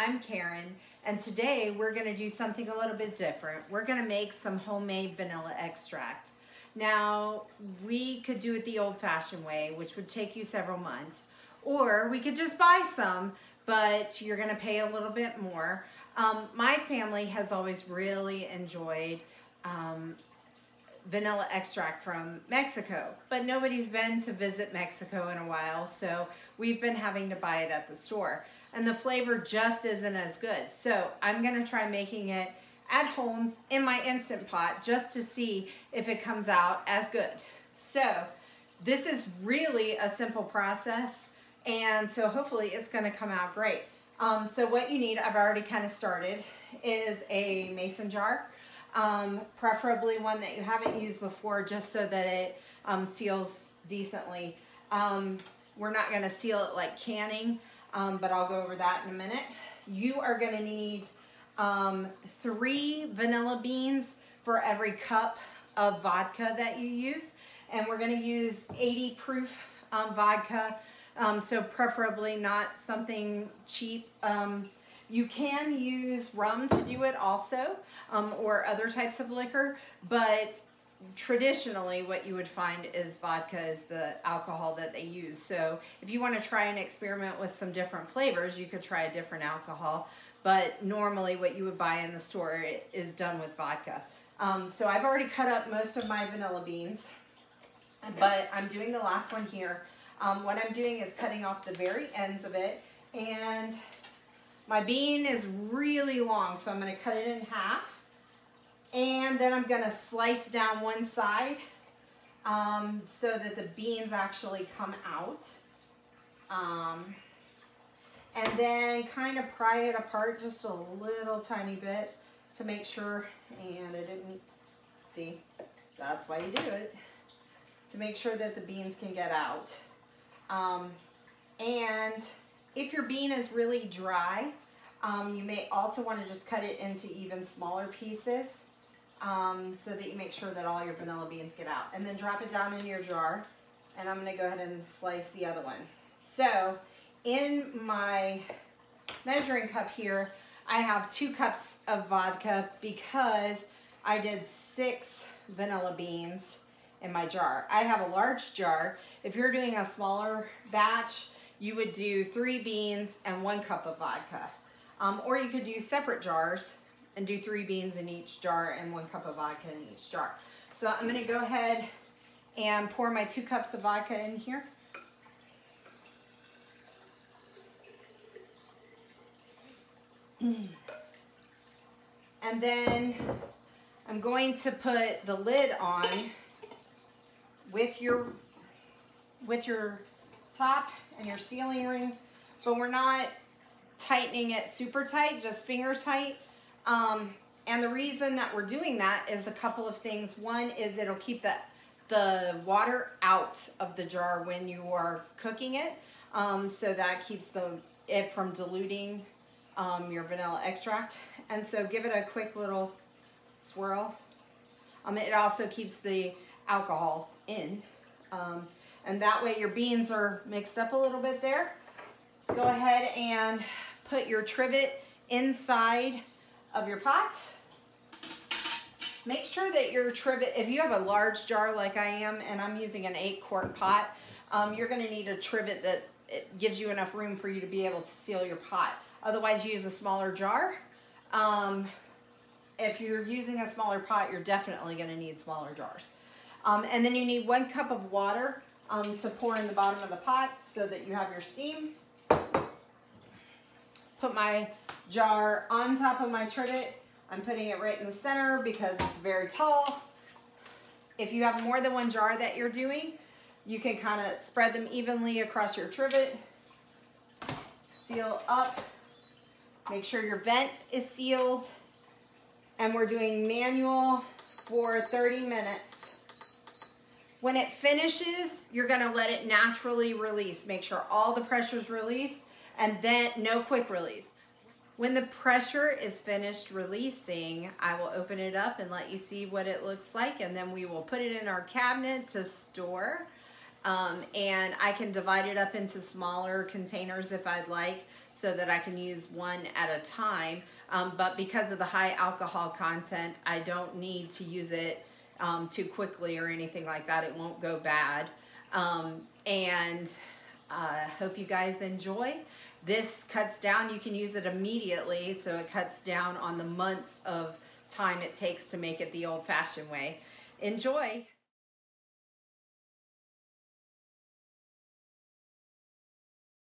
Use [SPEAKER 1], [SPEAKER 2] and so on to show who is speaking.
[SPEAKER 1] I'm Karen, and today we're going to do something a little bit different. We're going to make some homemade vanilla extract. Now, we could do it the old-fashioned way, which would take you several months, or we could just buy some, but you're going to pay a little bit more. My family has always really enjoyed vanilla extract from Mexico, but nobody's been to visit Mexico in a while, so we've been having to buy it at the store. And the flavor just isn't as good. So I'm gonna try making it at home in my Instant Pot just to see if it comes out as good. So this is really a simple process, and so hopefully it's gonna come out great. So what you need, I've already kind of started, is a mason jar. Preferably one that you haven't used before, just so that it seals decently. We're not going to seal it like canning, but I'll go over that in a minute. You are going to need 3 vanilla beans for every cup of vodka that you use, and we're going to use 80 proof vodka, so preferably not something cheap. You can use rum to do it also, or other types of liquor, but traditionally what you would find is vodka is the alcohol that they use. So if you want to try and experiment with some different flavors, you could try a different alcohol, but normally what you would buy in the store is done with vodka. So I've already cut up most of my vanilla beans, but I'm doing the last one here. What I'm doing is cutting off the very ends of it, and my bean is really long, so I'm going to cut it in half, and then I'm going to slice down one side so that the beans actually come out, and then kind of pry it apart just a little tiny bit to make sure, and I didn't see, that's why you do it, to make sure that the beans can get out. And if your bean is really dry, you may also want to just cut it into even smaller pieces so that you make sure that all your vanilla beans get out. And then drop it down in your jar, and I'm going to go ahead and slice the other one. So in my measuring cup here, I have 2 cups of vodka because I did 6 vanilla beans in my jar. I have a large jar. If you're doing a smaller batch, you would do 3 beans and 1 cup of vodka. Or you could do separate jars and do 3 beans in each jar and 1 cup of vodka in each jar. So I'm going to go ahead and pour my 2 cups of vodka in here. And then I'm going to put the lid on with your top and your sealing ring, but we're not tightening it super tight, just finger tight. And the reason that we're doing that is a couple of things. One is it'll keep the water out of the jar when you are cooking it, so that keeps it from diluting your vanilla extract. And so give it a quick little swirl. It also keeps the alcohol in, and that way your beans are mixed up a little bit there. Go ahead and put your trivet inside of your pot. Make sure that your trivet, if you have a large jar like I am, and I'm using an 8-quart pot, you're going to need a trivet that it gives you enough room for you to be able to seal your pot. Otherwise, use a smaller jar. If you're using a smaller pot, you're definitely going to need smaller jars. And then you need 1 cup of water to pour in the bottom of the pot so that you have your steam. Put my jar on top of my trivet. I'm putting it right in the center because it's very tall. If you have more than 1 jar that you're doing, you can kind of spread them evenly across your trivet. Seal up. Make sure your vent is sealed. And we're doing manual for 30 minutes. When it finishes, you're going to let it naturally release. Make sure all the pressure is released, and then no quick release. When the pressure is finished releasing, I will open it up and let you see what it looks like, and then we will put it in our cabinet to store. And I can divide it up into smaller containers if I'd like, so that I can use one at a time. But because of the high alcohol content, I don't need to use it too quickly or anything like that. It won't go bad. And I hope you guys enjoy. This cuts down, you can use it immediately, so it cuts down on the months of time it takes to make it the old-fashioned way. Enjoy!